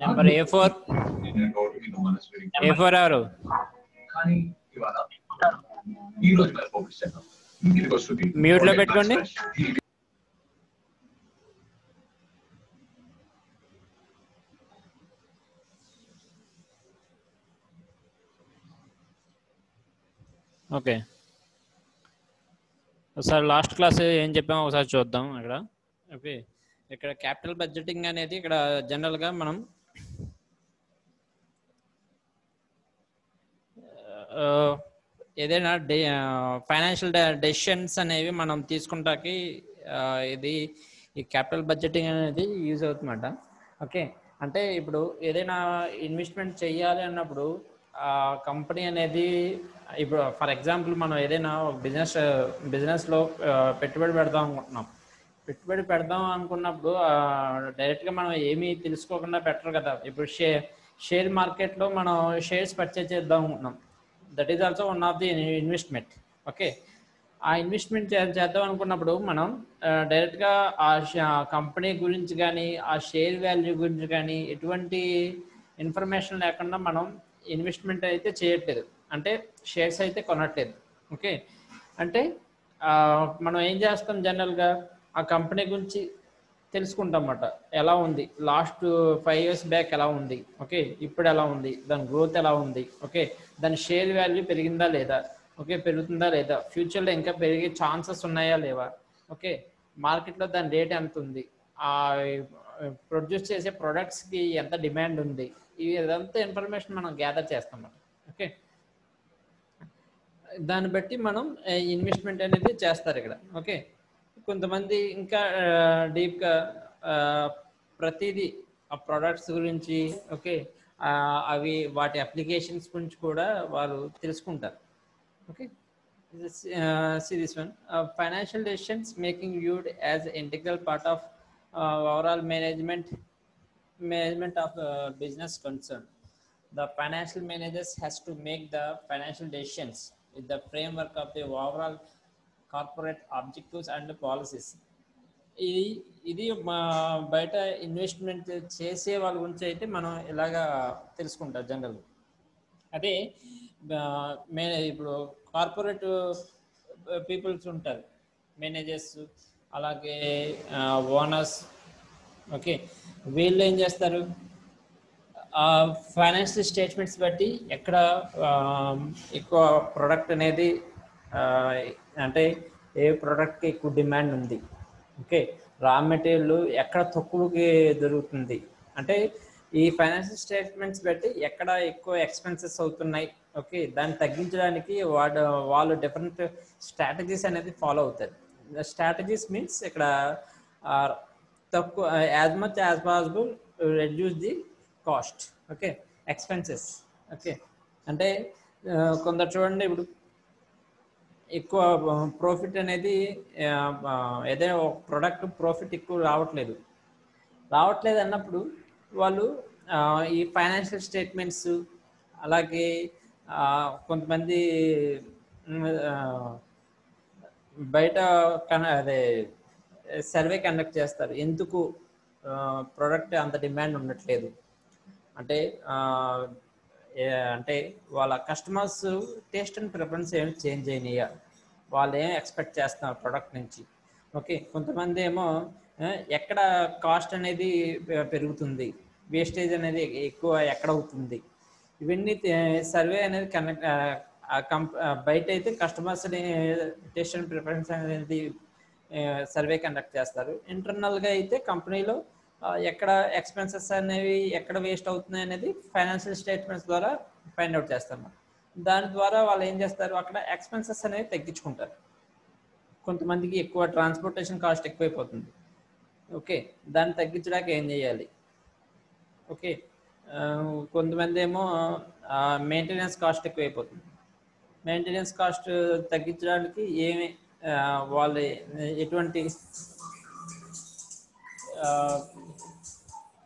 Number A4 A4 ఎవరు mute లో పెట్టుకోండి. ఓకే, ఒకసారి లాస్ట్ క్లాస్ ఏం చెప్పామో ఒకసారి చూద్దాం. ఓకే, ఇక్కడ క్యాపిటల్ బడ్జెటింగ్ అనేది ఇక్కడ జనరల్గా మనం ఏదైనా ఫైనాన్షియల్ డెసిషన్స్ అనేవి మనం తీసుకుంటాకి ఇది ఈ క్యాపిటల్ బడ్జెటింగ్ అనేది యూజ్ అవుతుందన్నమాట. ఓకే, అంటే ఇప్పుడు ఏదైనా ఇన్వెస్ట్మెంట్ చేయాలి అన్నప్పుడు కంపెనీ అనేది ఇప్పుడు ఫర్ ఎగ్జాంపుల్ మనం ఏదైనా బిజినెస్లో పెట్టుబడి పెడదాం అనుకున్నప్పుడు డైరెక్ట్గా మనం ఏమీ తెలుసుకోకుండా పెట్టరు కదా. ఇప్పుడు షేర్ మార్కెట్లో మనం షేర్స్ పర్చేజ్ చేద్దాం అనుకుంటున్నాం. That is also one of the investment. Okay, ఆ ఇన్వెస్ట్మెంట్ చేద్దాం అనుకున్నప్పుడు మనం డైరెక్ట్గా ఆ కంపెనీ గురించి కానీ ఆ షేర్ వాల్యూ గురించి కానీ ఎటువంటి ఇన్ఫర్మేషన్ లేకుండా మనం ఇన్వెస్ట్మెంట్ అయితే చేయట్లేదు, అంటే షేర్స్ అయితే కొనట్లేదు. ఓకే, అంటే మనం ఏం చేస్తాం, జనరల్గా ఆ కంపెనీ గురించి తెలుసుకుంటాం అన్నమాట. ఎలా ఉంది లాస్ట్ 5 years బ్యాక్ ఎలా ఉంది, ఓకే ఇప్పుడు ఎలా ఉంది, దాని గ్రోత్ ఎలా ఉంది, ఓకే దాని షేర్ వాల్యూ పెరిగిందా లేదా, ఓకే పెరుగుతుందా లేదా, ఫ్యూచర్లో ఇంకా పెరిగే ఛాన్సెస్ ఉన్నాయా లేవా, ఓకే మార్కెట్లో దాని రేట్ ఎంత ఉంది, ఆ ప్రొడ్యూస్ చేసే ప్రొడక్ట్స్కి ఎంత డిమాండ్ ఉంది, ఇదంతా ఇన్ఫర్మేషన్ మనం గ్యాదర్ చేస్తాం. ఓకే, దాన్ని బట్టి మనం ఇన్వెస్ట్మెంట్ అనేది చేస్తారు ఇక్కడ. ఓకే, కొంతమంది ఇంకా డీప్గా ప్రతిదీ ఆ ప్రొడక్ట్స్ గురించి, ఓకే అవి వాటి అప్లికేషన్స్ గురించి కూడా వారు తెలుసుకుంటారు. Okay, see this one. Financial decisions making viewed as an integral part of overall management of business concern. The financial managers has to make the financial decisions with the framework of the overall corporate objectives and policies. ఇది బయట investment చేసే వాళ్ళ గురించి అయితే మనం ఇలాగా తెలుసుకుంటాం general. అదే ఇప్పుడు కార్పొరేట్ పీపుల్స్ ఉంటారు, మేనేజర్స్, అలాగే ఓనర్స్. ఓకే, వీళ్ళు ఏం చేస్తారు, ఫైనాన్షియల్ స్టేట్మెంట్స్ బట్టి ఎక్కడ ఎక్కువ ప్రోడక్ట్ అనేది అంటే ఏ ప్రోడక్ట్కి ఎక్కువ డిమాండ్ ఉంది, ఓకే రా మెటీరియల్ ఎక్కడ తక్కువకి దొరుకుతుంది, అంటే ఈ ఫైనాన్షియల్ స్టేట్మెంట్స్ బట్టి ఎక్కడ ఎక్కువ ఎక్స్పెన్సెస్ అవుతున్నాయి, ఓకే దాన్ని తగ్గించడానికి వాళ్ళు డిఫరెంట్ స్ట్రాటజీస్ అనేది ఫాలో అవుతారు. స్ట్రాటజీస్ మీన్స్ ఇక్కడ తక్కువ as much as possible reduce the cost, okay expenses. Okay, అంటే కొందరు చూడండి, ఇప్పుడు ఎక్కువ ప్రాఫిట్ అనేది ఏదైనా ఒక ప్రోడక్ట్ ప్రాఫిట్ ఎక్కువ రావట్లేదు అన్నప్పుడు వాళ్ళు ఈ ఫైనాన్షియల్ స్టేట్మెంట్స్, అలాగే కొంతమంది బయట అదే సర్వే కండక్ట్ చేస్తారు, ఎందుకు ప్రోడక్ట్ అంత డిమాండ్ ఉండట్లేదు అంటే అంటే వాళ్ళ కస్టమర్స్ టేస్ట్ అండ్ ప్రిఫరెన్స్ ఏమి చేంజ్ అయినాయా, వాళ్ళు ఏం ఎక్స్పెక్ట్ చేస్తున్నారు ప్రోడక్ట్ నుంచి. ఓకే, కొంతమంది ఏమో ఎక్కడ కాస్ట్ అనేది పెరుగుతుంది, వేస్టేజ్ అనేది ఎక్కువ ఎక్కడ అవుతుంది, ఇవన్నీ సర్వే అనేది బయట అయితే కస్టమర్స్ని టేస్ట్ అండ్ ప్రిఫరెన్స్ అనేది సర్వే కండక్ట్ చేస్తారు. ఇంటర్నల్గా అయితే కంపెనీలో ఎక్కడ ఎక్స్పెన్సెస్ అనేవి ఎక్కడ వేస్ట్ అవుతున్నాయి అనేది ఫైనాన్షియల్ స్టేట్మెంట్స్ ద్వారా ఫైండ్ అవుట్ చేస్తాము. దాని ద్వారా వాళ్ళు ఏం చేస్తారు, అక్కడ ఎక్స్పెన్సెస్ అనేవి తగ్గించుకుంటారు. కొంతమందికి ఎక్కువ ట్రాన్స్పోర్టేషన్ కాస్ట్ ఎక్కువైపోతుంది, ఓకే దాన్ని తగ్గించడానికి ఏం చేయాలి, ఓకే కొంతమంది ఏమో మెయింటెనెన్స్ కాస్ట్ ఎక్కువైపోతుంది, మెయింటెనెన్స్ కాస్ట్ తగ్గించడానికి ఏమి వాళ్ళు ఎటువంటి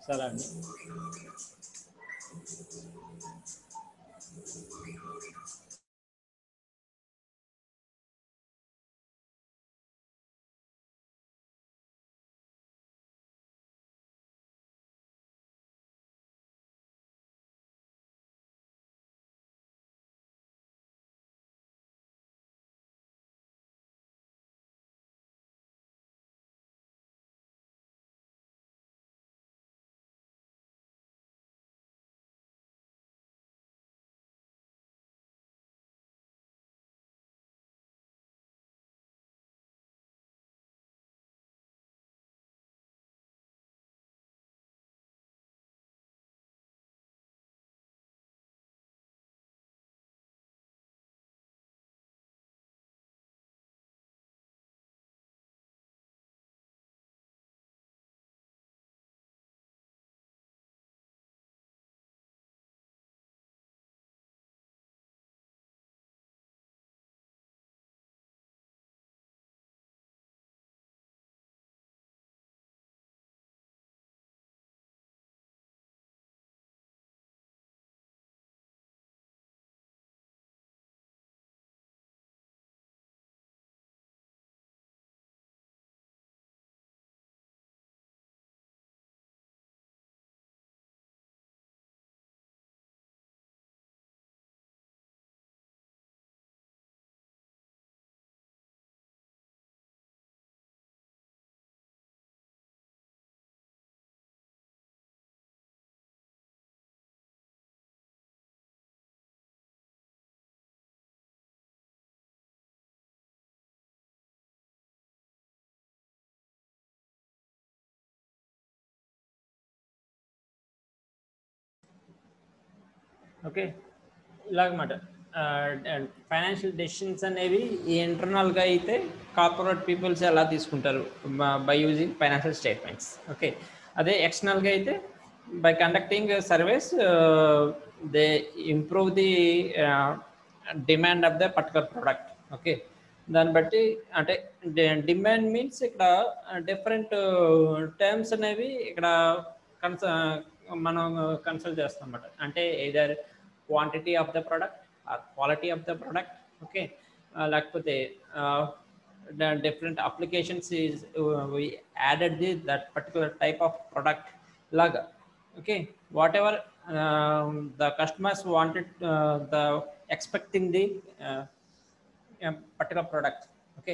సరే అండి ఓకే, ఇలాగమాట ఫైనాన్షియల్ డెసిషన్స్ అనేవి ఈ ఇంటర్నల్గా అయితే కార్పొరేట్ పీపుల్స్ ఎలా తీసుకుంటారు by using financial statements. Okay, అదే ఎక్స్టర్నల్గా అయితే by conducting service they improve the demand of the particular product. Okay, దాన్ని బట్టి అంటే డిమాండ్ మీన్స్ ఇక్కడ డిఫరెంట్ టర్మ్స్ అనేవి ఇక్కడ మనం కన్సల్ట్ చేస్తాం అన్నమాట. అంటే either quantity of the product or quality of the product. Okay, లేకపోతే the different applications is we added that particular type of product laga. Okay, whatever the customers wanted, the expecting the particular product. Okay,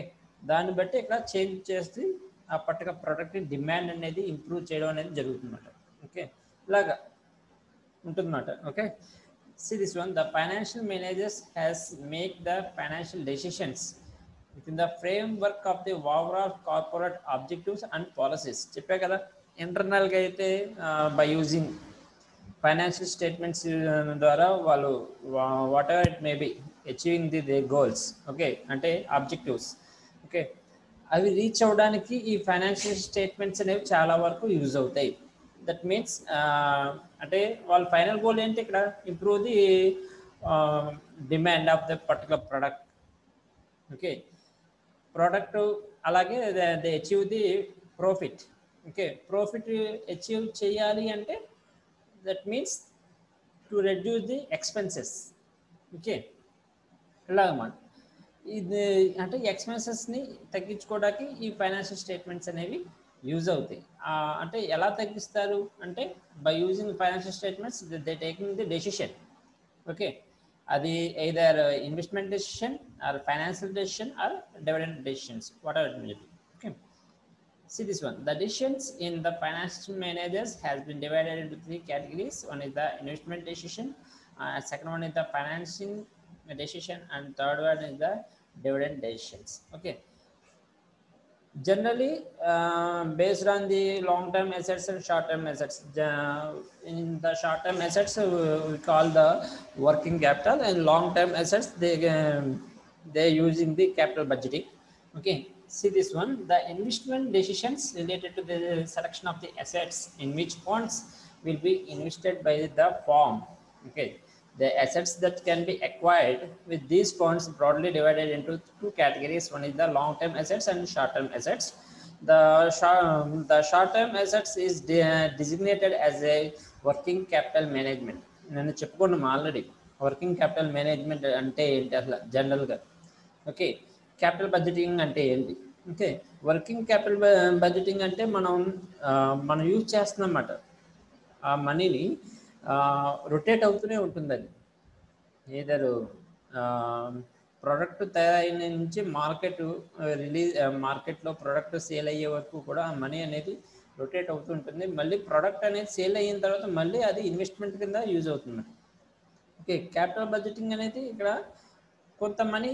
దాన్ని బట్టి ఇక్కడ change చేసి ఆ particular product demand అనేది improve చేయడం అనేది జరుగుతుందన్నమాట. ఓకే, ఇలాగా ఉంటుందన్నమాట. Okay, see this one, the financial managers has make the financial decisions within the framework of the overall corporate objectives and policies. చెప్పే కదా, ఇంటర్నల్గా అయితే బై యూజింగ్ ఫైనాన్షియల్ స్టేట్మెంట్స్ ద్వారా వాళ్ళు what ever it may B achieving the goals. Okay, అంటే objectives. Okay, అవి reach అవ్వడానికి ఈ ఫైనాన్షియల్ స్టేట్మెంట్స్ అనేవి చాలా వరకు యూజ్ అవుతాయి. దట్ మీన్స్ అంటే వాళ్ళ ఫైనల్ గోల్ ఏంటి ఇక్కడ, improve the demand of the particular product. Okay, product అలాగే they achieve the profit. Okay, profit achieve చేయాలి అంటే that means to reduce the expenses. Okay, ఇలాగన్నమాట. ఇది అంటే ఎక్స్పెన్సెస్ని తగ్గించుకోవడానికి ఈ ఫైనాన్షియల్ స్టేట్మెంట్స్ అనేవి యూజ్ అవుతాయి. అంటే ఎలా తగ్గిస్తారు అంటే by using financial statements they taking the decision. Okay, అది either investment decision or financial decision or dividend decisions, whatever it may be. Okay, see this one, the decisions in the financial managers has been divided into 3 categories. One is the investment decision, second one is the financing decision, and third one is the dividend decisions. Okay, generally based on the long term assets and short term assets. In the short term assets we call the working capital, and long term assets they using the capital budgeting. Okay, see this one, the investment decisions related to the selection of the assets in which funds will be invested by the firm. Okay, the assets that can be acquired with these funds broadly divided into 2 categories. One is the long term assets and short term assets. The short term assets is designated as a working capital management. నేను చెప్పుకున్నాం already working capital management అంటే ఏంటి అసలు జనరల్గా. Okay, capital budgeting అంటే ఏంటి. Okay, working capital budgeting అంటే మనం యూజ్ చేస్తున్నమాట ఆ మనీని రొటేట్ అవుతూనే ఉంటుంది. అది ఏదరు ప్రోడక్ట్ తయారైన నుంచి మార్కెట్లో ప్రోడక్ట్ సేల్ అయ్యే వరకు కూడా ఆ మనీ అనేది రొటేట్ అవుతూ ఉంటుంది. మళ్ళీ ప్రోడక్ట్ అనేది సేల్ అయిన తర్వాత మళ్ళీ అది ఇన్వెస్ట్మెంట్ కింద యూజ్ అవుతుంది. ఓకే, క్యాపిటల్ బడ్జెటింగ్ అనేది ఇక్కడ కొంత మనీ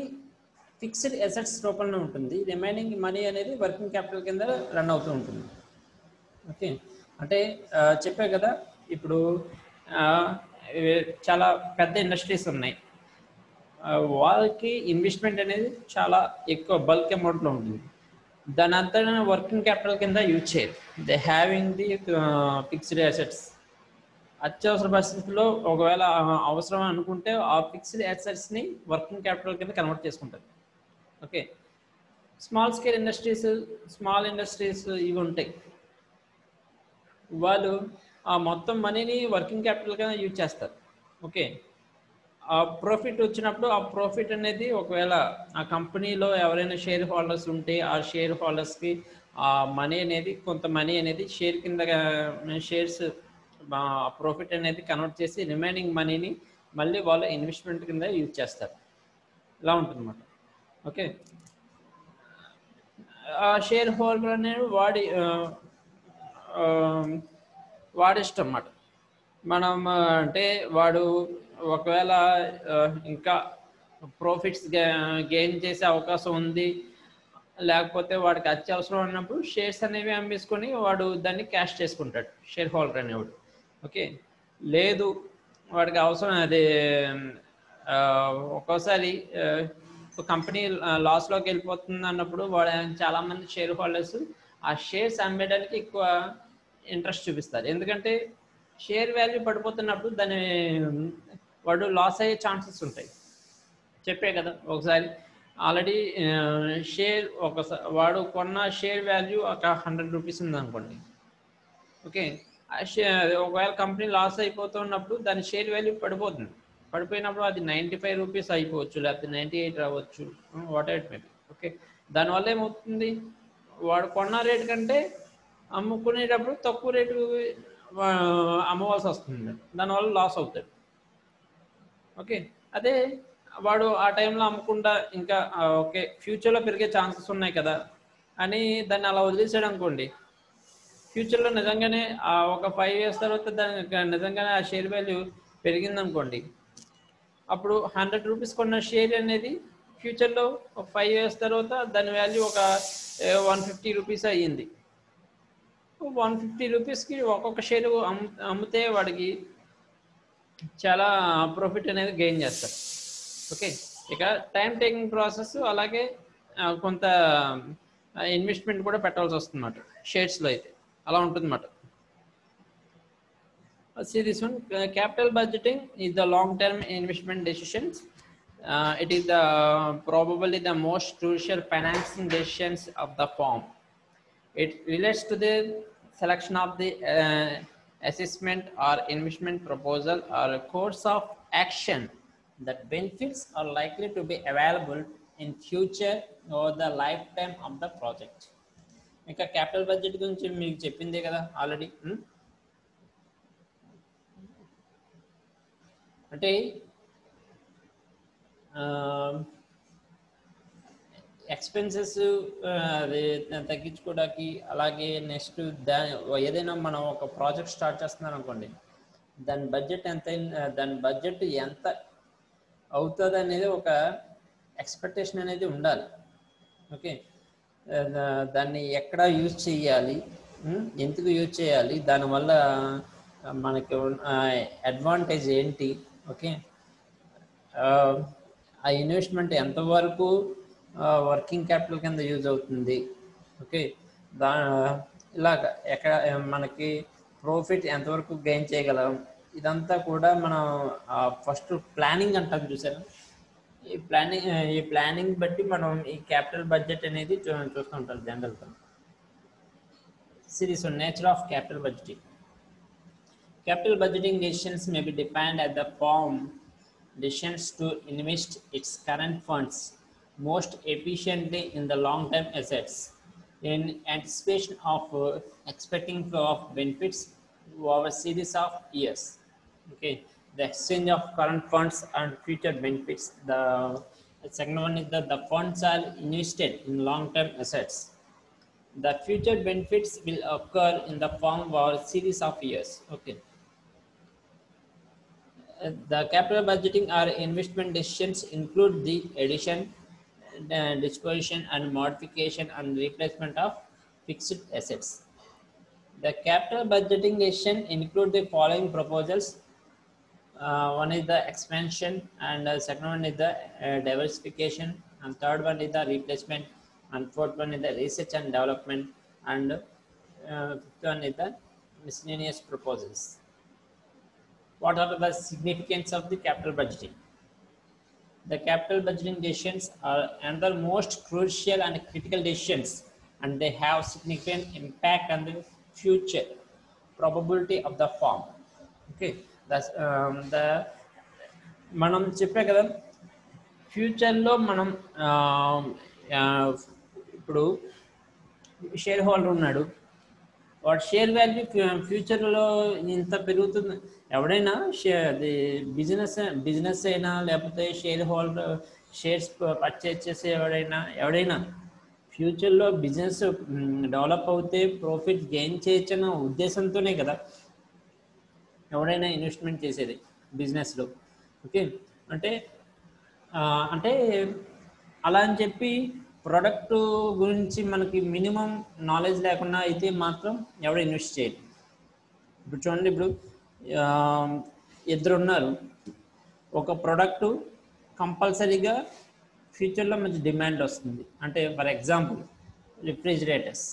ఫిక్స్డ్ అసెట్స్ రూపంలో ఉంటుంది, రిమైనింగ్ మనీ అనేది వర్కింగ్ క్యాపిటల్ కింద రన్ అవుతూ ఉంటుంది. ఓకే, అంటే చెప్పే కదా, ఇప్పుడు చాలా పెద్ద ఇండస్ట్రీస్ ఉన్నాయి, వాళ్ళకి ఇన్వెస్ట్మెంట్ అనేది చాలా ఎక్కువ బల్క్ అమౌంట్లో ఉంటుంది. దాని అంతా వర్కింగ్ క్యాపిటల్ కింద యూజ్ చేయరు. They having the fixed assets. అత్యవసర పరిస్థితుల్లో ఒకవేళ అవసరం అనుకుంటే ఆ ఫిక్స్డ్ అసెట్స్ని వర్కింగ్ క్యాపిటల్ కింద కన్వర్ట్ చేసుకుంటారు. ఓకే, స్మాల్ ఇండస్ట్రీస్ ఇవి ఉంటాయి, వాళ్ళు ఆ మొత్తం మనీని వర్కింగ్ క్యాపిటల్ కింద యూజ్ చేస్తారు. ఓకే, ఆ ప్రాఫిట్ వచ్చినప్పుడు ఆ ప్రాఫిట్ అనేది ఒకవేళ ఆ కంపెనీలో ఎవరైనా షేర్ హోల్డర్స్ ఉంటే ఆ షేర్ హోల్డర్స్కి ఆ మనీ అనేది కొంత మనీ అనేది షేర్ కింద షేర్స్ ప్రాఫిట్ అనేది కన్వర్ట్ చేసి రిమైనింగ్ మనీని మళ్ళీ వాళ్ళు ఇన్వెస్ట్మెంట్ కింద యూజ్ చేస్తారు. ఇలా ఉంటుందన్నమాట. ఓకే, ఆ షేర్ హోల్డర్ అనేది వాడిష్టం అన్నమాట. మనం అంటే వాడు ఒకవేళ ఇంకా ప్రాఫిట్స్ గెయిన్ చేసే అవకాశం ఉంది, లేకపోతే వాడికి అత్యవసరం అన్నప్పుడు షేర్స్ అనేవి అమ్మేసుకొని వాడు దాన్ని క్యాష్ చేసుకుంటాడు షేర్ హోల్డర్ అనేవాడు. ఓకే, లేదు వాడికి అవసరం అది. ఒక్కోసారి కంపెనీ లాస్లోకి వెళ్ళిపోతుంది అన్నప్పుడు వాడు చాలామంది షేర్ హోల్డర్స్ ఆ షేర్స్ అమ్మేయడానికి ఎక్కువ ఇంట్రెస్ట్ చూపిస్తారు. ఎందుకంటే షేర్ వాల్యూ పడిపోతున్నప్పుడు దాన్ని వాడు లాస్ అయ్యే ఛాన్సెస్ ఉంటాయి. చెప్పే కదా ఒకసారి ఆల్రెడీ షేర్ వాడు కొన్న షేర్ వాల్యూ ఒక 100 రూపీస్ ఉందనుకోండి. ఓకే, ఒకవేళ కంపెనీ లాస్ అయిపోతున్నప్పుడు దాని షేర్ వాల్యూ పడిపోతుంది. పడిపోయినప్పుడు అది 95 రూపీస్ అయిపోవచ్చు, లేకపోతే 98 రావచ్చు, వాట్ ఎవర్ మేబీ. ఓకే, దానివల్ల ఏమవుతుంది, వాడు కొన్న రేటు కంటే అమ్ముకునేటప్పుడు తక్కువ రేటు అమ్మవలసి వస్తుంది, దానివల్ల లాస్ అవుతాడు. ఓకే, అదే వాడు ఆ టైంలో అమ్మకుండా ఇంకా ఓకే ఫ్యూచర్లో పెరిగే ఛాన్సెస్ ఉన్నాయి కదా అని దాన్ని అలా వదిలేసాడు అనుకోండి, ఫ్యూచర్లో నిజంగానే ఒక 5 years తర్వాత దానికి నిజంగానే ఆ షేర్ వాల్యూ పెరిగిందనుకోండి, అప్పుడు 100 రూపీస్ కొన్న షేర్ అనేది ఫ్యూచర్లో ఒక 5 years తర్వాత దాని వాల్యూ ఒక 150 రూపీస్ అయ్యింది. 150 రూపీస్కి ఒక్కొక్క షేరు అమ్మితే వాడికి చాలా ప్రాఫిట్ అనేది గెయిన్ చేస్తారు. ఓకే, ఇక టైం టేకింగ్ ప్రాసెస్, అలాగే కొంత ఇన్వెస్ట్మెంట్ కూడా పెట్టాల్సి వస్తుంది అన్నమాట షేర్స్లో అయితే, అలా ఉంటుంది అన్నమాట. See this one, capital budgeting is the long-term investment decisions. It is probably the most crucial financing decisions of the firm. It relates to the selection of the assessment or investment proposal or a course of action that benefits are likely to be available in future over the lifetime of the project. ఇంకా capital budget గురించి మీకు చెప్పిందే కదా already. అంటే expenses అది తగ్గించుకోవడానికి, అలాగే next ఏదైనా మనం ఒక ప్రాజెక్ట్ స్టార్ట్ చేస్తున్నాం అనుకోండి, దాని బడ్జెట్ ఎంత అవుతుంది అనేది ఒక ఎక్స్పెక్టేషన్ అనేది ఉండాలి. ఓకే, దాన్ని ఎక్కడ యూజ్ చేయాలి, ఎందుకు యూజ్ చేయాలి, దానివల్ల మనకి అడ్వాంటేజ్ ఏంటి, ఓకే, ఆ ఇన్వెస్ట్మెంట్ ఎంతవరకు వర్కింగ్ క్యాపిటల్ కింద యూజ్ అవుతుంది, ఓకే, ఇలాగ ఎక్కడ మనకి ప్రాఫిట్ ఎంతవరకు గెయిన్ చేయగలం, ఇదంతా కూడా మనం ఫస్ట్ ప్లానింగ్ అంటాం చూసారా. ఈ ప్లానింగ్ బట్టి మనం ఈ క్యాపిటల్ బడ్జెట్ అనేది చూస్తుంటాం జనరల్గా. Series nature of capital budgeting. Capital budgeting decisions may be defined as the firm decisions to invest its current funds most efficiently in the long-term assets in anticipation of expecting flow of benefits over a series of years. Okay, the exchange of current funds and future benefits. The second one is that the funds are invested in long-term assets. The future benefits will occur in the form of a series of years. Okay. The capital budgeting or investment decisions include the addition, disposition, and modification and replacement of fixed assets. The capital budgeting decision include the following proposals. One is the expansion, and second one is the diversification, and third one is the replacement, and fourth one is the research and development, and fifth one is the miscellaneous proposals. What are the significance of the capital budgeting? The capital budgeting decisions are another most crucial and critical decisions, and they have significant impact on the future probability of the firm. Okay, that's మనం చెప్పే కదా ఫ్యూచర్లో మనం ఇప్పుడు share holder ఉన్నాడు, వాడు share value ఫ్యూచర్లో ఇంత పెరుగుతుంది. ఎవడైనా అది బిజినెస్ అయినా, లేకపోతే షేర్ హోల్డర్ షేర్స్ పర్చేజ్ చేసే ఎవడైనా ఫ్యూచర్లో బిజినెస్ డెవలప్ అవుతే ప్రాఫిట్ గెయిన్ చేయొచ్చన్న ఉద్దేశంతోనే కదా ఎవడైనా ఇన్వెస్ట్మెంట్ చేసేది బిజినెస్లో. ఓకే, అంటే అలా అని చెప్పి ప్రోడక్ట్ గురించి మనకి మినిమం నాలెడ్జ్ లేకుండా అయితే మాత్రం ఎవడు ఇన్వెస్ట్ చేయదు. ఇప్పుడు చూడండి, ఇప్పుడు ఇద్దరు ఉన్నారు, ఒక ప్రోడక్ట్ కంపల్సరీగా ఫ్యూచర్లో మంచి డిమాండ్ వస్తుంది. అంటే ఫర్ ఎగ్జాంపుల్ రిఫ్రిజిరేటర్స్.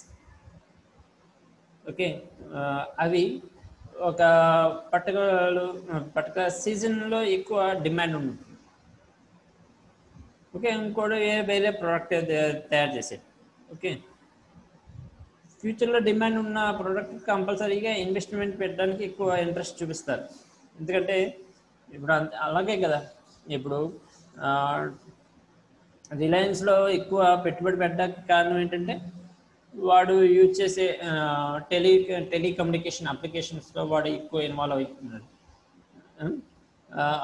ఓకే, అవి ఒక పర్టికులర్ సీజన్లో ఎక్కువ డిమాండ్ ఉంటుంది. ఓకే, ఇంకోటి వేరే ప్రోడక్ట్ తయారు చేసేది. ఓకే, ఫ్యూచర్లో డిమాండ్ ఉన్న ప్రోడక్ట్ కంపల్సరీగా ఇన్వెస్ట్మెంట్ పెట్టడానికి ఎక్కువ ఇంట్రెస్ట్ చూపిస్తారు. ఎందుకంటే ఇప్పుడు అలాగే కదా, ఇప్పుడు రిలయన్స్లో ఎక్కువ పెట్టుబడి పెట్టడానికి కారణం ఏంటంటే వాడు యూజ్ చేసే టెలికమ్యూనికేషన్ అప్లికేషన్స్లో వాడు ఎక్కువ ఇన్వాల్వ్ అవుతున్నాడు.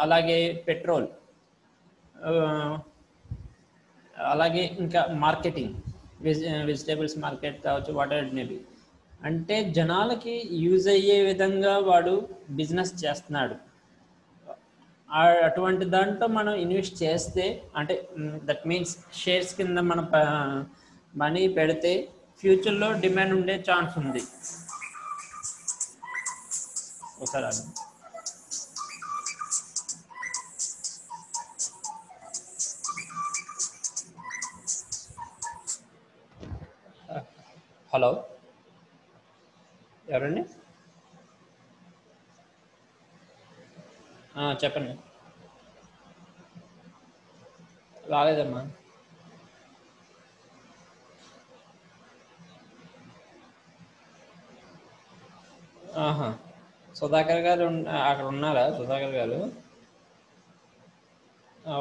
అలాగే పెట్రోల్, అలాగే ఇంకా మార్కెటింగ్, వెజిటేబుల్స్ మార్కెట్ కావచ్చు, what ever it may B. అంటే జనాలకి యూజ్ అయ్యే విధంగా వాడు బిజినెస్ చేస్తున్నాడు. అటువంటి దాంట్లో మనం ఇన్వెస్ట్ చేస్తే, అంటే దట్ మీన్స్ షేర్స్ కింద మనం మనీ పెడితే ఫ్యూచర్లో డిమాండ్ ఉండే ఛాన్స్ ఉంది. ఒకసారి హలో, ఎవరండి? చెప్పండి. రాలేదమ్మా. ఆహా, సుధాకర్ గారు అక్కడ ఉన్నారా? సుధాకర్ గారు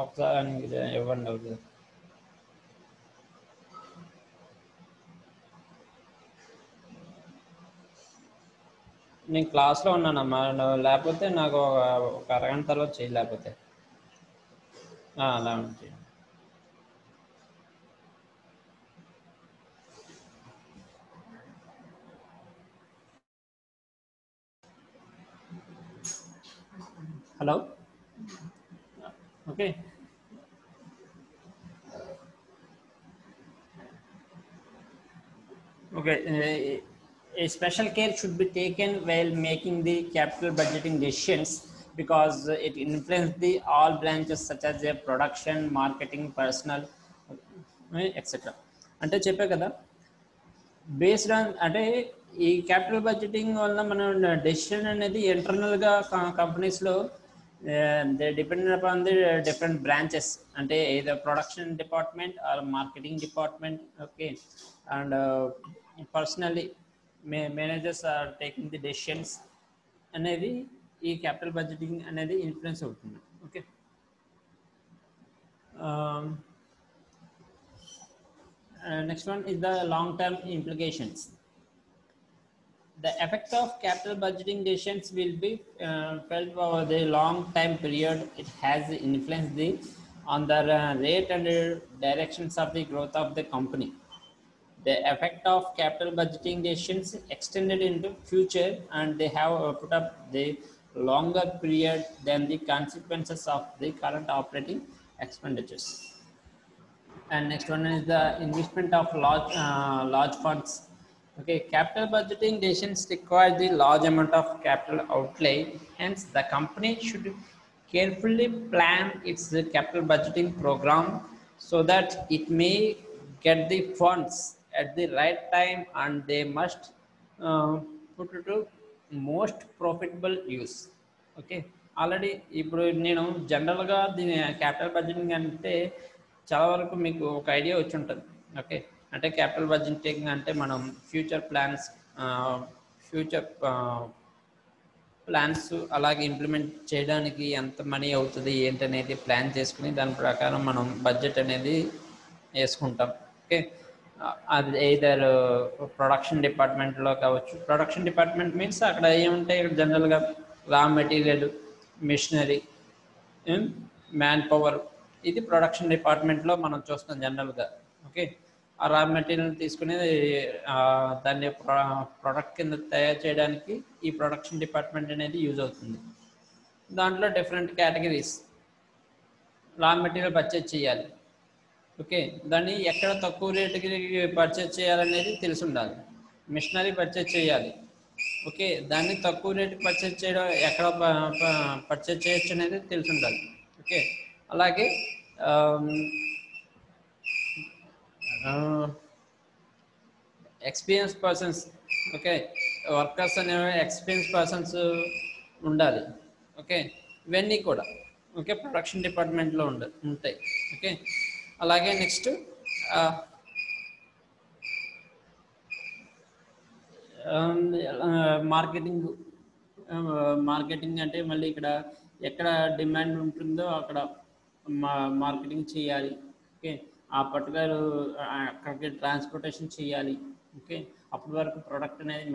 ఒకసారి ఇవ్వండి. అవుతుంది. నేను క్లాస్లో ఉన్నానమ్మా, లేకపోతే నాకు ఒక అరగంట తర్వాత చేయలేకపోతే అలా ఉంటుంది. Hello, okay. Okay, a special care should be taken while making the capital budgeting decisions because it influences the all branches such as the production, marketing, personal, etc. అంటే చెప్పే కదా, బేస్డ్ ఆన్ అంటే ఈ క్యాపిటల్ బడ్జెటింగ్ వల్ల మనం decision అనేది ఇంటర్నల్గా కంపెనీస్లో they depend upon the different branches, అంటే ఏదో production department or marketing department. Okay, and personally managers are taking the decisions అనేది ఈ క్యాపిటల్ బడ్జెటింగ్ అనేది ఇన్ఫ్లుయెన్స్ అవుతుంది. Okay, next one is the long-term implications. The effect of capital budgeting decisions will be felt over the long time period. It has influenced on the rate and directions of the growth of the company. The effect of capital budgeting decisions extended into future, and they have put up the longer period than the consequences of the current operating expenditures. And next one is the investment of large funds. Okay, capital budgeting decisions require the large amount of capital outlay. Hence, the company should carefully plan its capital budgeting program so that it may get the funds at the right time, and they must put it to most profitable use. Okay, already ఇప్పుడు నేను జనరల్గా దీని capital budgeting అంటే చాలా వరకు మీకు ఒక idea వచ్చి ఉంటుంది. ఓకే, అంటే క్యాపిటల్ బడ్జెటింగ్ అంటే మనం ఫ్యూచర్ ప్లాన్స్ అలాగే ఇంప్లిమెంట్ చేయడానికి ఎంత మనీ అవుతుంది ఏంటనేది ప్లాన్ చేసుకుని దాని ప్రకారం మనం బడ్జెట్ అనేది వేసుకుంటాం. ఓకే, అది ఎయిదర్ ప్రొడక్షన్ డిపార్ట్మెంట్లో కావచ్చు. ప్రొడక్షన్ డిపార్ట్మెంట్ మీన్స్ అక్కడ ఏముంటాయి, ఇక్కడ జనరల్గా raw material, machinery, man power, ఇది ప్రొడక్షన్ డిపార్ట్మెంట్లో మనం చూస్తాం జనరల్గా. ఓకే, ఆ రా మెటీరియల్ తీసుకుని దాన్ని ప్రొడక్ట్ కింద తయారు చేయడానికి ఈ ప్రొడక్షన్ డిపార్ట్మెంట్ అనేది యూజ్ అవుతుంది. దాంట్లో different categories raw material purchase చేయాలి. ఓకే, దాన్ని ఎక్కడ తక్కువ రేటుకి పర్చేజ్ చేయాలనేది తెలిసి ఉండాలి. మిషనరీ పర్చేజ్ చేయాలి, ఓకే, దాన్ని తక్కువ రేటు పర్చేజ్ చేయడం ఎక్కడ పర్చేజ్ చేయొచ్చు అనేది తెలిసి ఉండాలి. ఓకే, అలాగే ఎక్స్పీరియన్స్ పర్సన్స్, ఓకే, వర్కర్స్ అనే ఎక్స్పీరియన్స్ పర్సన్స్ ఉండాలి. ఓకే, ఇవన్నీ కూడా ఓకే ప్రొడక్షన్ డిపార్ట్మెంట్లో ఉంటాయి. ఓకే, అలాగే నెక్స్ట్ మార్కెటింగ్. మార్కెటింగ్ అంటే మళ్ళీ ఇక్కడ ఎక్కడ డిమాండ్ ఉంటుందో అక్కడ మార్కెటింగ్ చేయాలి. ఓకే, ఆ పర్టికులర్ అక్కడికి ట్రాన్స్పోర్టేషన్ చేయాలి. ఓకే, అప్పటి వరకు ప్రోడక్ట్ అనేది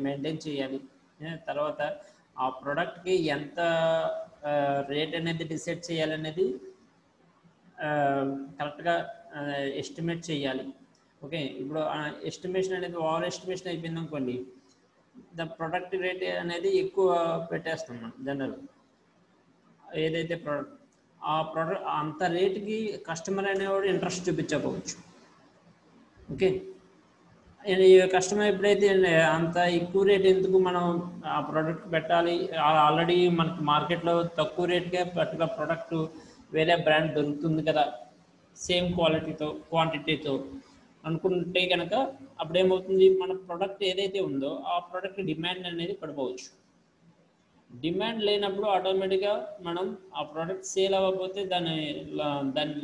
మెయింటైన్ చేయాలి. తర్వాత ఆ ప్రోడక్ట్కి ఎంత రేట్ అనేది డిసైడ్ చేయాలనేది కరెక్ట్గా ఎస్టిమేట్ చేయాలి. ఓకే, ఇప్పుడు ఎస్టిమేషన్ అనేది ఓవర్ ఎస్టిమేషన్ అయిపోయింది అనుకోండి, ద ప్రొడక్ట్ రేట్ అనేది ఎక్కువ పెట్టేస్తాం మనం జనరల్. ఏదైతే ప్రోడక్ట్ ఆ ప్రోడక్ట్ అంత రేటుకి కస్టమర్ అనేవాడు ఇంట్రెస్ట్ చూపించకపోవచ్చు. ఓకే, కస్టమర్ ఎప్పుడైతే అంత ఎక్కువ రేట్ ఎందుకు మనం ఆ ప్రోడక్ట్ పెట్టాలి, ఆల్రెడీ మనకి మార్కెట్లో తక్కువ రేట్కే పర్టికులర్ ప్రోడక్ట్ వేరే బ్రాండ్ దొరుకుతుంది కదా సేమ్ క్వాలిటీతో క్వాంటిటీతో అనుకుంటే కనుక అప్పుడేమవుతుంది, మన ప్రోడక్ట్ ఏదైతే ఉందో ఆ ప్రోడక్ట్ డిమాండ్ అనేది పడిపోవచ్చు. డిమాండ్ లేనప్పుడు ఆటోమేటిక్గా మనం ఆ ప్రోడక్ట్ సేల్ అవ్వకపోతే దాన్ని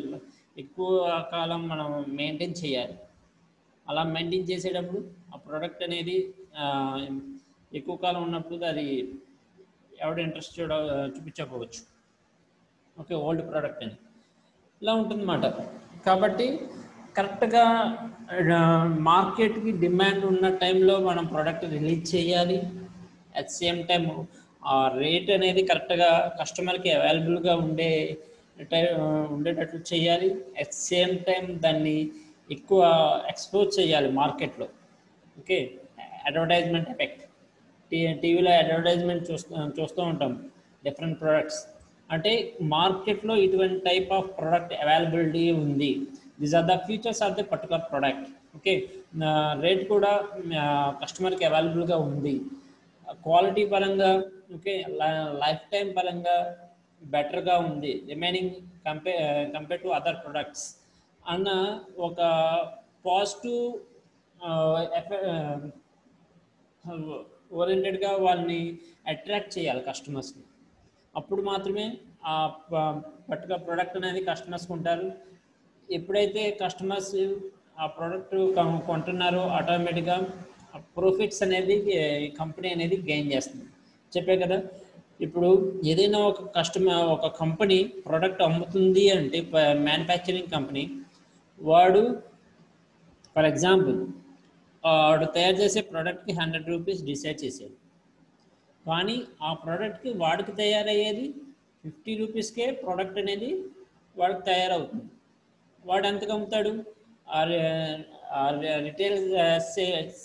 ఎక్కువ కాలం మనం మెయింటైన్ చేయాలి. అలా మెయింటైన్ చేసేటప్పుడు ఆ ప్రోడక్ట్ అనేది ఎక్కువ కాలం ఉన్నప్పుడు అది ఎవడ ఇంట్రెస్ట్ చూపించకపోవచ్చు. ఓకే, ఓల్డ్ ప్రోడక్ట్ అని ఇలా ఉంటుందన్నమాట. కాబట్టి కరెక్ట్గా మార్కెట్కి డిమాండ్ ఉన్న టైంలో మనం ప్రోడక్ట్ రిలీజ్ చేయాలి. అట్ సేమ్ టైం ఆ రేట్ అనేది కరెక్ట్గా కస్టమర్కి అవైలబుల్గా ఉండేటట్లు చేయాలి. అట్ సేమ్ టైం దాన్ని ఎక్కువ ఎక్స్పోజ్ చేయాలి మార్కెట్లో. Okay, advertisement effect. టీవీలో అడ్వర్టైజ్మెంట్ చూస్తూ ఉంటాం డిఫరెంట్ ప్రొడక్ట్స్. అంటే మార్కెట్లో ఇటువంటి టైప్ ఆఫ్ ప్రోడక్ట్ అవైలబిలిటీ ఉంది, these are the features of the particular product. Okay, rate కూడా కస్టమర్కి అవైలబుల్గా ఉంది, క్వాలిటీ పరంగా ఓకే లైఫ్ టైం పరంగా బెటర్గా ఉంది, remaining compare to other products అన్న ఒక పాజిటివ్ ఓరియంటెడ్గా వాళ్ళని అట్రాక్ట్ చేయాలి కస్టమర్స్ని. అప్పుడు మాత్రమే ఆ పర్టికులర్ ప్రోడక్ట్ అనేది కస్టమర్స్కి ఉంటారు. ఎప్పుడైతే కస్టమర్స్ ఆ ప్రోడక్ట్ కొంటున్నారో ఆటోమేటిక్గా ప్రాఫిట్స్ అనేది కంపెనీ అనేది గెయిన్ చేస్తుంది. చెప్పే కదా, ఇప్పుడు ఏదైనా ఒక కంపెనీ ప్రోడక్ట్ అమ్ముతుంది అంటే మ్యానుఫ్యాక్చరింగ్ కంపెనీ వాడు ఫర్ ఎగ్జాంపుల్ వాడు తయారు చేసే ప్రోడక్ట్కి 100 రూపీస్ డిసైడ్ చేసాడు, కానీ ఆ ప్రోడక్ట్కి వాడికి తయారయ్యేది 50 రూపీస్కే ప్రోడక్ట్ అనేది వాడికి తయారవుతుంది. వాడు ఎంతకు అమ్ముతాడు? రిటైల్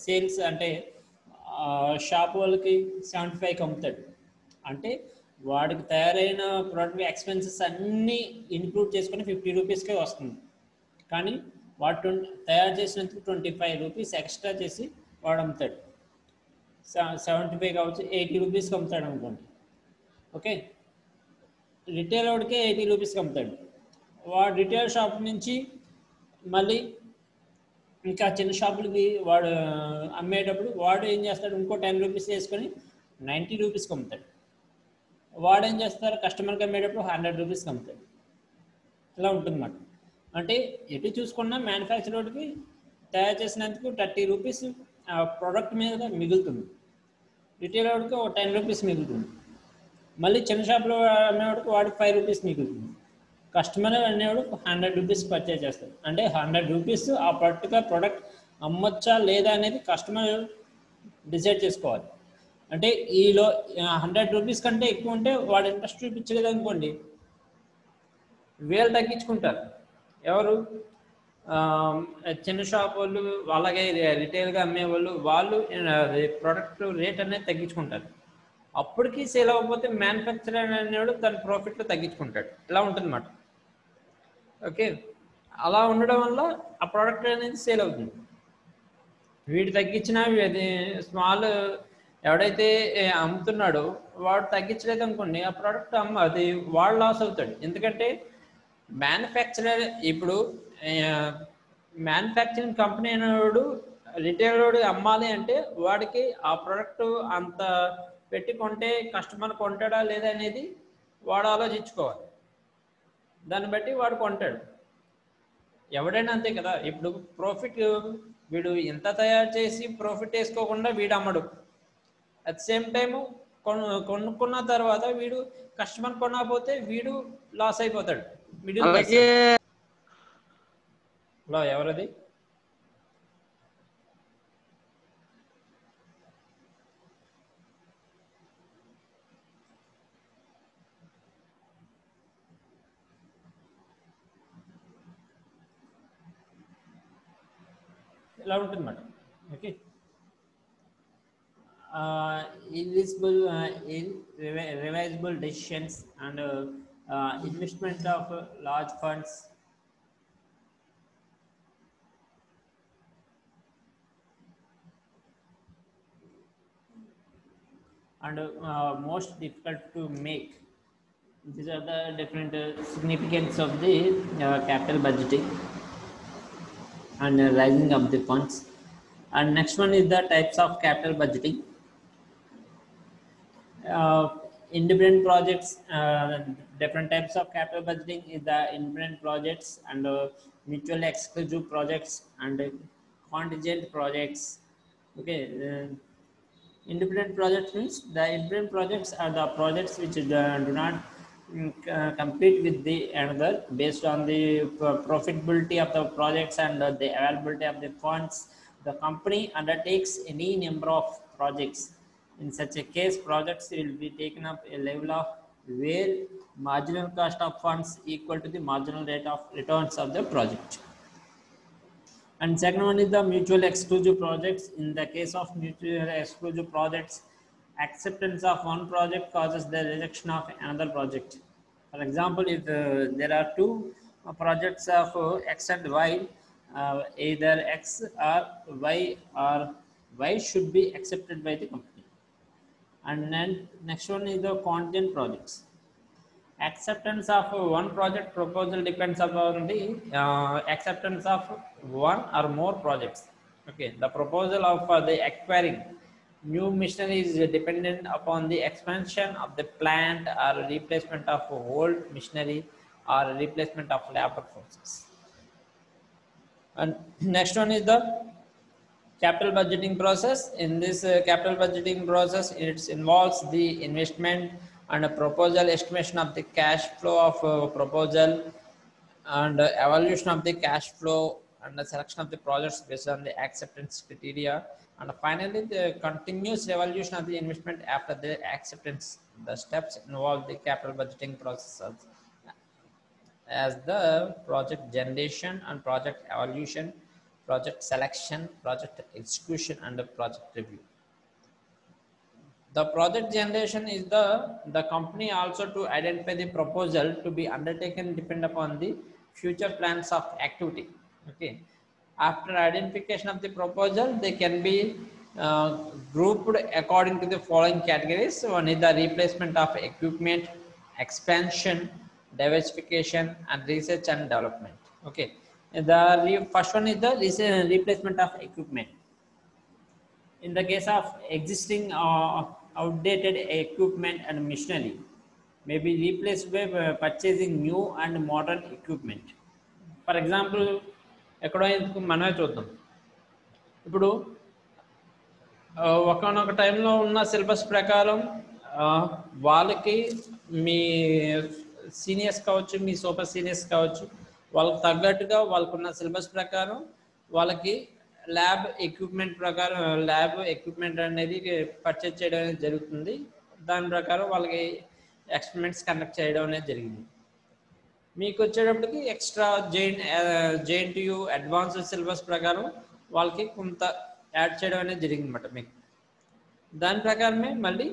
సేల్స్ అంటే షాప్ వాళ్ళకి 75కి అమ్ముతాడు. అంటే వాడికి తయారైన ప్రోడక్ట్ ఎక్స్పెన్సెస్ అన్నీ ఇన్క్లూడ్ చేసుకొని 50 రూపీస్కే వస్తుంది. కానీ వాడు తయారు చేసినందుకు 25 రూపీస్ ఎక్స్ట్రా చేసి వాడు అమ్ముతాడు. 75 కావచ్చు, 80 రూపీస్కి అమ్ముతాడు అనుకోండి. ఓకే, రిటైల్ వాడికే 80 రూపీస్కి అమ్ముతాడు. వాడు రిటైల్ షాప్ నుంచి మళ్ళీ ఇంకా చిన్న షాపులకి వాడు అమ్మేటప్పుడు వాడు ఏం చేస్తాడు, ఇంకో 10 రూపీస్ వేసుకొని 90 రూపీస్కి అమ్ముతాడు. వాడు ఏం చేస్తారు, కస్టమర్కి అమ్మేటప్పుడు 100 రూపీస్కి అమ్ముతాడు. ఇలా ఉంటుందన్నమాట. అంటే ఎటు చూసుకున్నా మ్యానుఫ్యాక్చరర్కి తయారు చేసినందుకు 30 రూపీస్ ప్రోడక్ట్ మీద మిగులుతుంది, రిటైల్ వాడికి ఒక 10 రూపీస్ మిగులుతుంది, మళ్ళీ చిన్న షాప్లో అమ్మేవాడికి వాడికి 5 రూపీస్ మిగులుతుంది. కస్టమర్ అనేవాడు 100 రూపీస్ పర్చేజ్ చేస్తాడు. అంటే 100 రూపీస్ ఆ పర్టికులర్ ప్రోడక్ట్ అమ్మొచ్చా లేదా అనేది కస్టమర్ డిసైడ్ చేసుకోవాలి. అంటే ఈలో 100 రూపీస్ కంటే ఎక్కువ ఉంటే వాడు ఇంట్రెస్ట్ చూపించలేదు అనుకోండి, వేలు తగ్గించుకుంటారు. ఎవరు? చిన్న షాప్ వాళ్ళు, అలాగే రిటైల్గా అమ్మేవాళ్ళు, వాళ్ళు ప్రోడక్ట్ రేట్ అనేది తగ్గించుకుంటారు. అప్పటికి సేల్ అవ్వకపోతే మ్యానుఫ్యాక్చరర్ అనేవాడు తన ప్రాఫిట్లో తగ్గించుకుంటాడు. ఇలా ఉంటుందన్నమాట. ఓకే, అలా ఉండడం వల్ల ఆ ప్రోడక్ట్ అనేది సేల్ అవుతుంది. వీడు తగ్గించిన స్మాల్ ఎవడైతే అమ్ముతున్నాడో వాడు తగ్గించలేదు అనుకోండి, ఆ ప్రోడక్ట్ అది వాడు లాస్ అవుతాడు. ఎందుకంటే మ్యానుఫ్యాక్చరర్ ఇప్పుడు మ్యానుఫ్యాక్చరింగ్ కంపెనీ అనేవాడు రిటైలర్ అమ్మాలి అంటే వాడికి ఆ ప్రోడక్ట్ అంత పెట్టి కొంటే కస్టమర్ కొంటాడా లేదా అనేది వాడు ఆలోచించుకోవాలి. దాన్ని బట్టి వాడు కొంటాడు. ఎవడైనా అంతే కదా. ఇప్పుడు ప్రాఫిట్ వీడు ఎంత తయారు చేసి ప్రాఫిట్ వేసుకోకుండా వీడు అమ్మడు. అట్ సేమ్ టైము కొనుక్కున్న తర్వాత వీడు కస్టమర్ కొనకపోతే వీడు లాస్ అయిపోతాడు. మిడిల్ అలాగే హలో, ఎవరది? ఇలా ఉంటుంది madam. Okay, revisable decisions and investment of large funds and most difficult to make. These are the different significance of the capital budgeting and rising of the funds. And next one is the types of capital budgeting. Independent projects, different types of capital budgeting is the independent projects and mutually exclusive projects and contingent projects. Okay, independent projects means the independent projects are the projects which do not compete with the another based on the profitability of the projects and the availability of the funds. The company undertakes any number of projects. In such a case, projects will be taken up a level of where marginal cost of funds equal to the marginal rate of returns of the project. And second one is the mutual exclusive projects. In the case of mutual exclusive projects, acceptance of one project causes the rejection of another project. For example, if there are two projects of X and Y, either X or Y should be accepted by the company. And then next one is the contingent projects. Acceptance of one project proposal depends upon the acceptance of one or more projects. Okay, the proposal of the acquiring new machinery is dependent upon the expansion of the plant or replacement of old machinery or replacement of labor forces. And next one is the capital budgeting process. In this capital budgeting process, it involves the investment and a proposal, estimation of the cash flow of proposal and evaluation of the cash flow and the selection of the projects based on the acceptance criteria, and finally the continuous evaluation of the investment after the acceptance. The steps involve the capital budgeting process as the project generation and project evaluation, project selection, project execution, and the project review. The project generation is the company also to identify the proposal to be undertaken depend upon the future plans of activity. Okay, after identification of the proposal, they can be grouped according to the following categories. One is the replacement of equipment, expansion, diversification, and research and development. Okay, the first one is the replacement of equipment. In the case of existing outdated equipment and machinery may be replaced by purchasing new and modern equipment. For example, ఎక్కడో మనమే చూద్దాం. ఇప్పుడు ఒకనొక టైంలో ఉన్న syllabus ప్రకారం వాళ్ళకి మీ seniors కావచ్చు, మీ సూపర్ సీనియర్స్ కావచ్చు, వాళ్ళకి తగ్గట్టుగా వాళ్ళకున్న సిలబస్ ప్రకారం వాళ్ళకి ల్యాబ్ ఎక్విప్మెంట్ అనేది పర్చేజ్ చేయడం అనేది జరుగుతుంది. దాని ప్రకారం వాళ్ళకి ఎక్స్పెరిమెంట్స్ కండక్ట్ చేయడం అనేది జరిగింది. మీకు వచ్చేటప్పటికి ఎక్స్ట్రా జేఎన్టీయూ అడ్వాన్స్డ్ సిలబస్ ప్రకారం వాళ్ళకి కొంత యాడ్ చేయడం అనేది జరిగింది అన్నమాట. మీకు దాని ప్రకారమే మళ్ళీ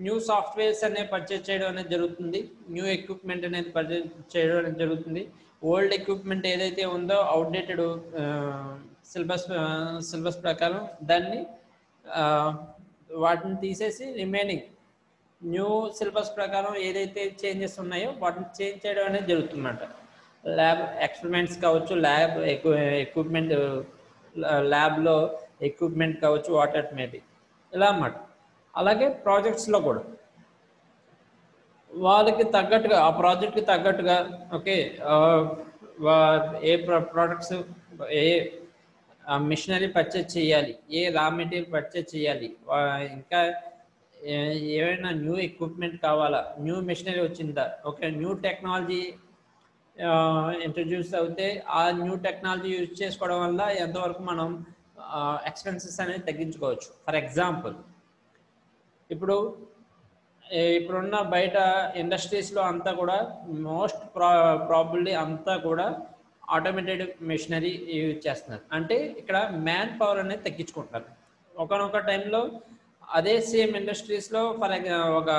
న్యూ సాఫ్ట్వేర్స్ అనేవి పర్చేజ్ చేయడం అనేది జరుగుతుంది, న్యూ ఎక్విప్మెంట్ అనేది పర్చేజ్ చేయడం అనేది జరుగుతుంది. ఓల్డ్ ఎక్విప్మెంట్ ఏదైతే ఉందో అవుట్డేటెడ్ సిలబస్ ప్రకారం దాన్ని వాటిని తీసేసి రిమైనింగ్ న్యూ సిలబస్ ప్రకారం ఏదైతే చేంజెస్ ఉన్నాయో వాటిని చేంజ్ చేయడం అనేది జరుగుతుందన్నమాట. ల్యాబ్ ఎక్స్పెరిమెంట్స్ కావచ్చు, ల్యాబ్ ఎక్విప్మెంట్, ల్యాబ్లో ఎక్విప్మెంట్ కావచ్చు, వాట్ మేబీ ఇలా అన్నమాట. అలాగే ప్రాజెక్ట్స్లో కూడా వాళ్ళకి తగ్గట్టుగా ఆ ప్రాజెక్ట్కి తగ్గట్టుగా ఓకే ఏ ప్రోడక్ట్స్, ఏ మిషనరీ పర్చేజ్ చేయాలి, ఏ రా మెటీరియల్ పర్చేజ్ చేయాలి, ఇంకా ఏమైనా న్యూ ఎక్విప్మెంట్ కావాలా, న్యూ మిషనరీ వచ్చిందా, ఓకే న్యూ టెక్నాలజీ ఇంట్రడ్యూస్ అవుతే ఆ న్యూ టెక్నాలజీ యూజ్ చేసుకోవడం వల్ల ఎంతవరకు మనం ఎక్స్పెన్సెస్ అనేది తగ్గించుకోవచ్చు. ఫర్ ఎగ్జాంపుల్ ఇప్పుడున్న బయట ఇండస్ట్రీస్లో అంతా కూడా మోస్ట్ ప్రాబబ్లీ అంతా కూడా ఆటోమేటెడ్ మెషినరీ యూజ్ చేస్తున్నారు. అంటే ఇక్కడ మ్యాన్ పవర్ అనేది తగ్గించుకుంటున్నారు. ఒకనొక టైంలో అదే సేమ్ ఇండస్ట్రీస్లో ఒక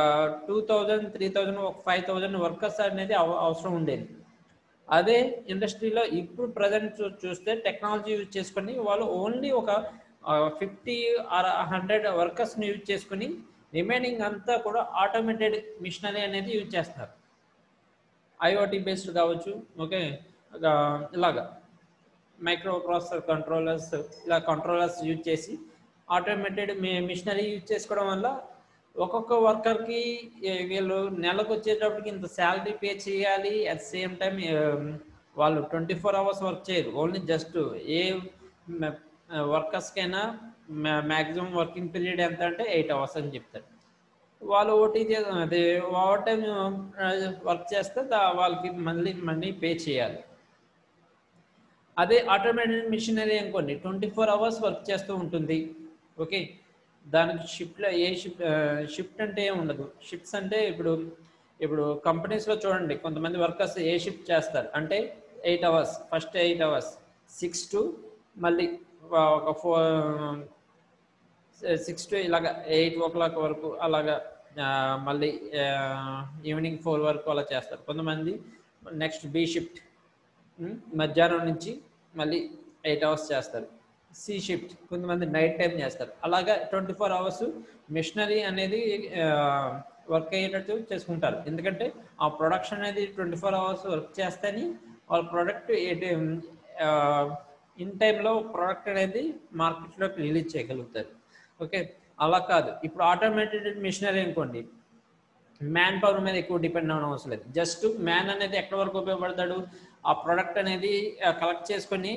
2000, 3000, ఒక 5000 వర్కర్స్ అనేది అవసరం ఉండేది. అదే ఇండస్ట్రీలో ఇప్పుడు ప్రజెంట్ చూస్తే టెక్నాలజీ యూజ్ చేసుకొని వాళ్ళు ఓన్లీ ఒక 50 or 100 వర్కర్స్ని యూజ్ చేసుకుని రిమైనింగ్ అంతా కూడా ఆటోమేటెడ్ మిషనరీ అనేది యూజ్ చేస్తారు. ఐఓటీ బేస్డ్ కావచ్చు, ఓకే ఇలాగా మైక్రో ప్రాసెసర్ కంట్రోలర్స్, ఇలా కంట్రోలర్స్ యూజ్ చేసి ఆటోమేటెడ్ మిషనరీ యూజ్ చేసుకోవడం వల్ల ఒక్కొక్క వర్కర్కి వీళ్ళు నెలకు వచ్చేటప్పటికి ఇంత శాలరీ పే చేయాలి. అట్ సేమ్ టైం వాళ్ళు 24 hours వర్క్ చేయరు. ఓన్లీ జస్ట్ ఏ వర్కర్స్కైనా మ్యాక్సిమం వర్కింగ్ పీరియడ్ ఎంత అంటే 8 hours అని చెప్తారు. వాళ్ళు అదే ఓవర్ టైం వర్క్ చేస్తే వాళ్ళకి మళ్ళీ పే చేయాలి. అదే ఆటోమేటెడ్ మిషనరీ అనుకోండి 24 hours వర్క్ చేస్తూ ఉంటుంది. ఓకే దానికి షిఫ్ట్ అంటే ఏమి ఉండదు. షిఫ్ట్స్ అంటే ఇప్పుడు కంపెనీస్లో చూడండి, కొంతమంది వర్కర్స్ ఏ షిఫ్ట్ చేస్తారు అంటే 8 hours, ఫస్ట్ 8 hours 6 to మళ్ళీ ఒక 6 to ఇలాగా 8 o'clock వరకు, అలాగా మళ్ళీ ఈవినింగ్ 4 వరకు అలా చేస్తారు. కొంతమంది నెక్స్ట్ బి షిఫ్ట్ మధ్యాహ్నం నుంచి మళ్ళీ 8 hours చేస్తారు. సి షిఫ్ట్ కొంతమంది నైట్ టైం చేస్తారు. అలాగా 24 hours మిషనరీ అనేది వర్క్ అయ్యేటట్టు చేసుకుంటారు. ఎందుకంటే ఆ ప్రొడక్షన్ అనేది 24 hours వర్క్ చేస్తేనే వాళ్ళ ప్రోడక్ట్ ఇన్ టైంలో ప్రోడక్ట్ అనేది మార్కెట్లోకి రిలీజ్ చేయగలుగుతారు. ఓకే అలా కాదు, ఇప్పుడు ఆటోమేటెడ్ మిషనరీ అనుకోండి, మ్యాన్ పవర్ మీద ఎక్కువ డిపెండ్ అవ్వడం అవసరం లేదు. జస్ట్ మ్యాన్ అనేది ఎక్కడి వరకు ఉపయోగపడతాడు, ఆ ప్రోడక్ట్ అనేది కలెక్ట్ చేసుకొని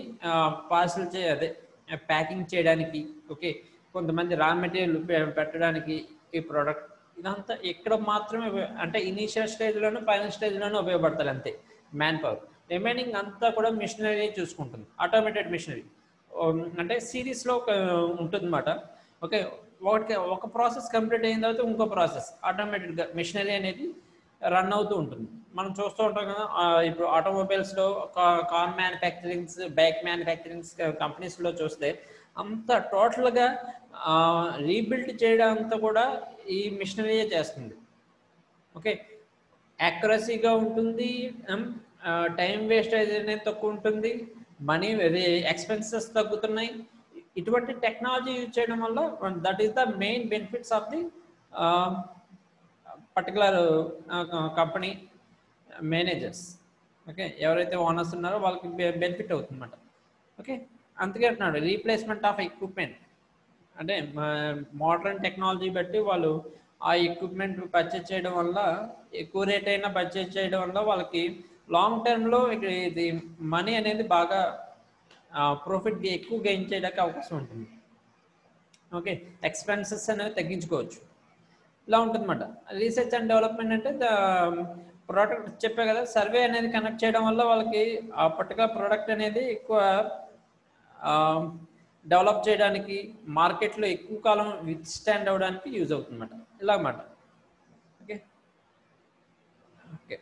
పార్సల్ అదే ప్యాకింగ్ చేయడానికి, ఓకే కొంతమంది రా మెటీరియల్ పెట్టడానికి ఈ ప్రోడక్ట్ ఇదంతా ఇక్కడ మాత్రమే అంటే ఇనీషియల్ స్టేజ్లోనూ ఫైనల్ స్టేజ్లోనూ ఉపయోగపడతారు అంతే మ్యాన్ పవర్. రిమైనింగ్ అంతా కూడా మిషనరీ చూసుకుంటుంది. ఆటోమేటెడ్ మిషనరీ అంటే సిరీస్లో ఉంటుంది అన్నమాట. ఓకే ఒక ప్రాసెస్ కంప్లీట్ అయిన తర్వాత ఇంకో ప్రాసెస్ ఆటోమేటెడ్గా మిషనరీ అనేది రన్ అవుతూ ఉంటుంది. మనం చూస్తూ ఉంటాం కదా, ఇప్పుడు ఆటోమొబైల్స్లో కార్ మ్యానుఫ్యాక్చరింగ్స్, బైక్ మ్యానుఫ్యాక్చరింగ్స్ కంపెనీస్లో చూస్తే అంతా టోటల్గా రీబిల్డ్ చేయడం అంతా కూడా ఈ మిషనరీయే చేస్తుంది. ఓకే యాక్యురసీగా ఉంటుంది, టైం వేస్టేజ్ అనేది తక్కువ ఉంటుంది, మనీ ఎక్స్పెన్సెస్ తగ్గుతున్నాయి. ఇటువంటి టెక్నాలజీ యూజ్ చేయడం వల్ల that is the main benefits of the particular company managers. Okay ఎవరైతే ఓనర్స్ ఉన్నారో వాళ్ళకి బెనిఫిట్ అవుతుందన్నమాట. ఓకే అందుకే అంటున్నాడు రీప్లేస్మెంట్ ఆఫ్ ఎక్విప్మెంట్ అంటే మోడర్న్ టెక్నాలజీ బట్టి వాళ్ళు ఆ ఎక్విప్మెంట్ పర్చేజ్ చేయడం వల్ల, ఎక్కువ రేట్ అయినా పర్చేజ్ చేయడం వల్ల వాళ్ళకి లాంగ్ టర్మ్లో ఇది మనీ అనేది బాగా ప్రాఫిట్ ఎక్కువ గెయిన్ చేయడానికి అవకాశం ఉంటుంది. ఓకే ఎక్స్పెన్సెస్ అనేవి తగ్గించుకోవచ్చు. ఇలా ఉంటుందన్నమాట. రీసెర్చ్ అండ్ డెవలప్మెంట్ అంటే ప్రోడక్ట్ చెప్పే కదా, సర్వే అనేది కనెక్ట్ చేయడం వల్ల వాళ్ళకి ఆ పర్టికులర్ ప్రోడక్ట్ అనేది ఎక్కువ డెవలప్ చేయడానికి, మార్కెట్లో ఎక్కువ కాలం విత్ స్టాండ్ అవ్వడానికి యూజ్ అవుతుందన్నమాట. ఇలా అన్నమాట. ఓకే ఓకే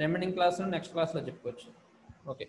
రిమైనింగ్ క్లాస్లో నెక్స్ట్ క్లాస్లో చెప్పుకోవచ్చు. ఓకే.